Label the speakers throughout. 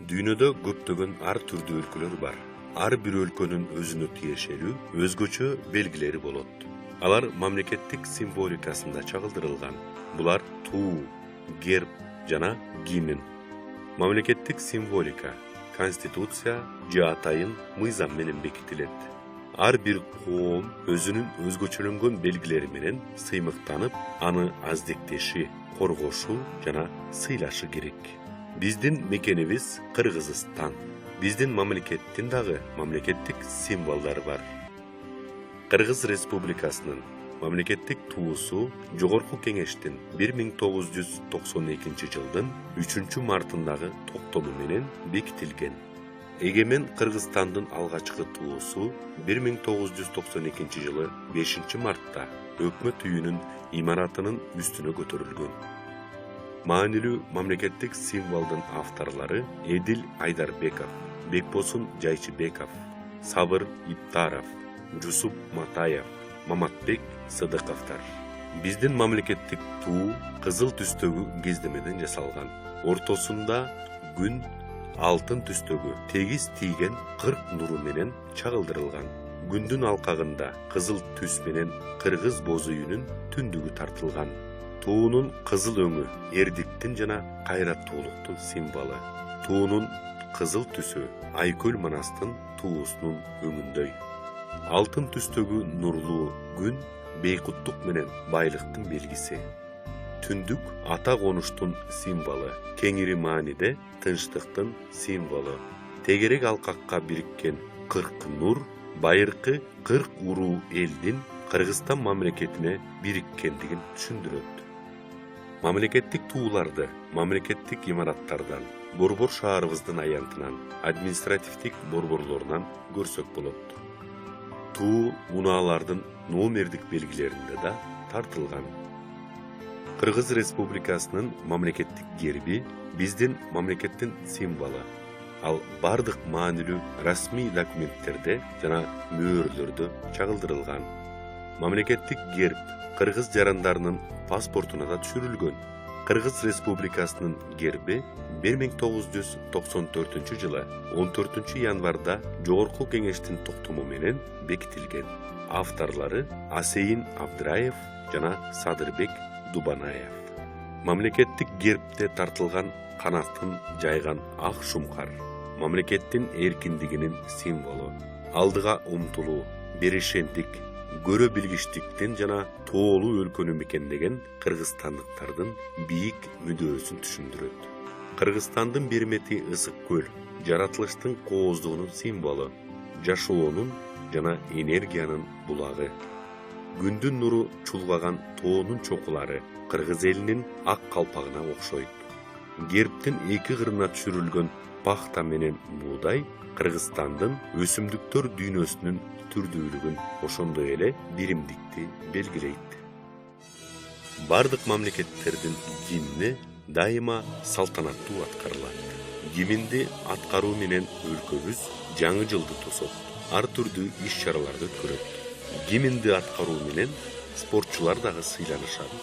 Speaker 1: Дүйнөдө көптөгөн ар түрдүү өлкөлөр бар. Ар бир өлкөнүн өзүнө тиешелүү, өзгөчө белгилери болот. Алар мамлекеттик символикасында чагылдырылган. Булар туу, герб жана гимн. Мамлекеттик символика конституция же атайын мыйзам менен бекитилет. Ар бир коом өзүнүн өзгөчөлөнгөн белгилери менен сыймыктанып, аны аздектеши, коргошу жана сыйлашы керек. Биздин мекенибиз Кыргызстан. Биздин мамлекеттин дагы мамлекеттик символдары бар. Кыргыз Республикасынын мамлекеттик туусу Жогорку Кеңештин 1992 жылдын 3 мартындагы токтому менен бекитилген. Эгемен Кыргызстандын алгачкы туусу 1992 жылы 5 мартта өкмөт үйүнүн имаратынын үстүнө көтөрүлгөн. Маанилүү мамлекеттик символдун авторлары Эдил Айдарбеков, Бекбосун Жайчыбеков, Сабыр Иптаров, Жусуп Матаев, Маматбек Сыдыковтар. Биздин мамлекеттик туу кызыл түстөгү кездемеден жасалган. Ортосунда күн алтын түстөгү тегиз тийген 40 нуру менен чагылдырылган. Күндүн алкагында кызыл түс менен кыргыз боз үйүнүн түндүгү тартылган. Туунун кызыл өңү эрдиктин жана кайраттуулуктун символу. Туунун кызыл түсү Айкөл Манастын туусунун өңүндөй. Алтын түстөгү нурлуу күн бейкуттук менен байлыктын белгиси. Түндүк ата конуштун символу. Кеңири мааниде тынчтыктын символу. Тегерек алкакка бириккен 40 нур байыркы 40 уруу элдин Кыргызстан мамлекетине бириккендигин түшүндүрөт. Мамлекеттик тууларды мамлекеттик имараттардан, борбор шаарыбыздын аянтынан, административдик борборлорунан көрсөк болот. Туу унаалардын номердик белгилеринде да тартылган. Кыргыз Республикасынын мамлекеттик герби биздин мамлекеттин символу. Ал бардык маанилүү расмий документтерде жана мөөрлөрдө чагылдырылган. Мамлекеттик герб кыргыз жарандарынын паспортуна да түшүрүлгөн. Кыргыз Республикасынын герби 1994 жылы 14 январда Жогорку Кеңештин токтому менен бекитилген. Авторлары Асейин Абдыраев жана Садырбек Дубанаев. Мамлекеттик гербте тартылган канатын жайган ак шумкар мамлекеттин эркиндигинин символу. Алдыга умтулуу, берешендик, көрө билгичтиктен жана тоолуу өлкөнү мекендеген кыргызстандыктардын бийик мүдөөсүн түшүндүрөт. Кыргызстандын бермети ысык көл, жаратылыштын кооздугунун символу, жашоонун жана энергиянын булагы. Күндүн нуру чулгаган тоонун чокулары кыргыз элинин ак калпагына окшойт. Гербтин эки кырына түшүрүлгөн пахта менен буудай Кыргызстандын өсүмдүктөр дүйнөсүнүн түрдүүлүгүн, ошондой эле биримдикти белгилейт. Бардык мамлекеттердин гимни дайыма салтанаттуу аткарылат. Гимнди аткаруу менен өлкөбүз жаңы жылды тосот, ар түрдүү иш-чараларды өткөрөт. Гимнди аткаруу менен спортчулар дагы сыйланышат.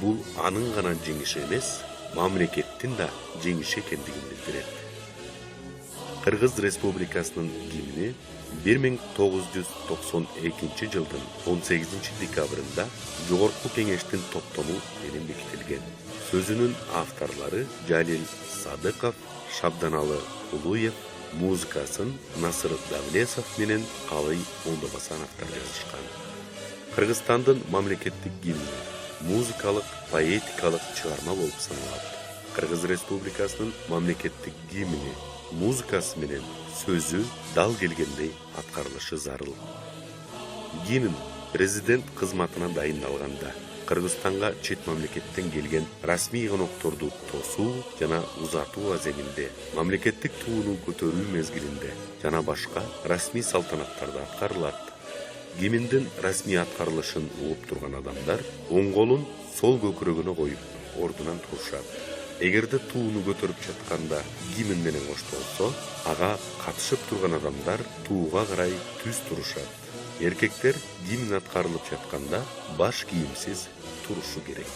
Speaker 1: Бул анын гана жеңиши эмес, мамлекеттин да жеңиши экендигин билдирет. Кыргыз Республикасынын гимни 1992 жылдын 18 декабрында Жогорку Кеңештин токтому менен бекитилген. Сөзүнүн авторлары Жалил Садыков, Шабданалы Улуев, музыкасын Насыр Давлесов менен Калый Ондобасановтар жазышкан. Кыргызстандын мамлекеттик гимни музыкалык, поэтикалык чыгарма болуп саналат. Кыргыз Республикасынын мамлекеттик гимни музыкасы менен сөзү дал келгендей аткарылышы зарыл. Гимн президент кызматына дайындалганда, Кыргызстанга чет мамлекеттен келген расмий конокторду тосуу жана узатуу аземинде, мамлекеттик тууну көтөрүү мезгилинде жана башка расмий салтанаттарда аткарылат. Гимндин расмий аткарылышын угуп турган адамдар оң колун сол көкүрөгүнө коюп ордунан турушат. Эгерде тууну көтөрүп жатканда гимн менен коштолсо, ага катышып турган адамдар тууга карай түз турушат. Эркектер гимн аткарылып жатканда баш кийимсиз турушу керек.